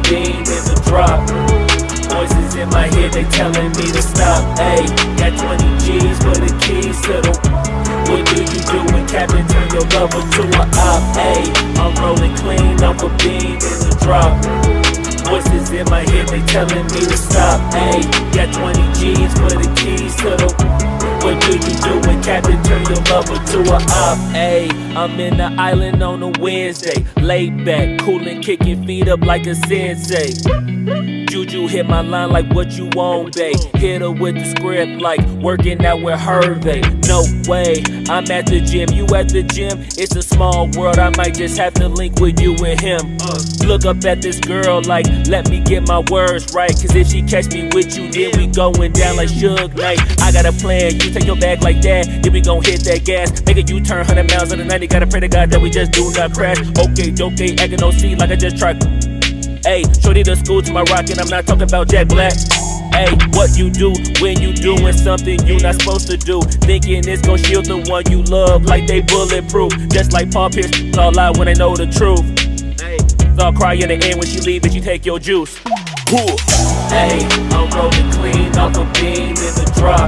beam in the drop. Voices in my head, they telling me to stop. Ayy, got 20 G's for the keys to the. What do you do when Captain turn your lover to a op? Ayy, I'm rolling clean off a beam in the drop. Voices in my head, they telling me to stop. Ayy, got 20 G's for the keys to the. What do you do when Captain turn your lover to a op? Ayy, I'm in the island on a Wednesday, laid back, coolin', kicking feet up like a sensei. Juju hit my line like what you want, babe. Hit her with the script like working out with Hervey. No way, I'm at the gym, you at the gym. It's a small world, I might just have to link with you and him. Look up at this girl like, let me get my words right. Cause if she catch me with you, then we going down like Suge Knight. I got a plan, you take your bag like that, then we gon' hit that gas. Make a U-turn 100 miles on the 90, gotta pray to God that we just do not crash. Okay, acting no C like I just tried. Ayy, shorty the school to my rock and I'm not talking about Jack Black. Ayy, what you do when you doing something you not supposed to do? Thinking it's gon' shield the one you love like they bulletproof. Just like Paul Pierce, it's all lie when they know the truth. Ayy, it's all cry in the end when she leave and she take your juice. Ayy, I'm rolling clean off a beam in the drop.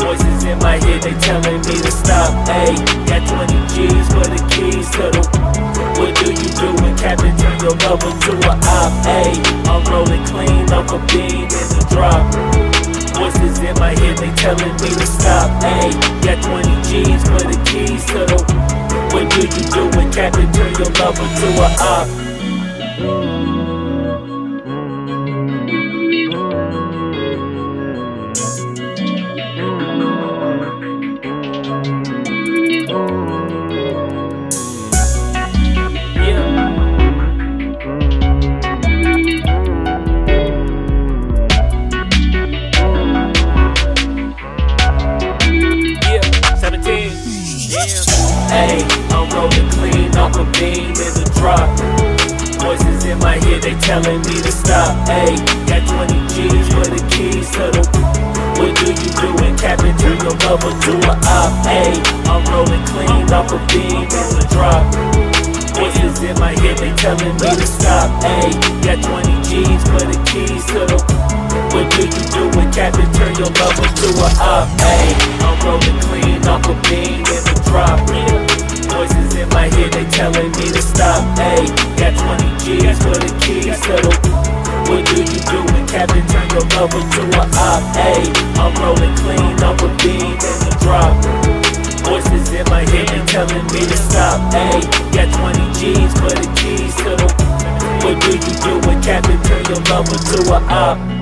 Voices in my head, they telling me to stop. Ayy, got 20 G's for the keys to the. What do you do when Captain turn your lover to a op? Ayy, I'm rolling clean off a beam in the drop. Voices in my head, they telling me to stop. Ayy, got 20 G's for the keys to the. What do you do when Captain turn your lover to a op? Ayy, I'm rolling clean off a beam in the drop. Voices in my head, they telling me to stop. Ayy, got 20 G's for the keys to the. What do you do when Captain turn your lover to a op? Ayy, I'm rolling clean off a beam in the drop. Voices in my head, they telling me to stop. Ayy, got 20 G's for the keys to the. What do you do when Captain turn your lover to a op? Ayy, I'm rolling clean off a beam in the drop. Voices in my head, they telling me to stop. Ayy, got 20 G's for the keys to the. What do you do when Captain turn your lover to a op? Ayy, I'm rolling clean off a beam in the drop. Voices in my head, they telling me to stop. Ayy, got 20 G's for the keys to the. What do you do when Captain turn your lover to a op?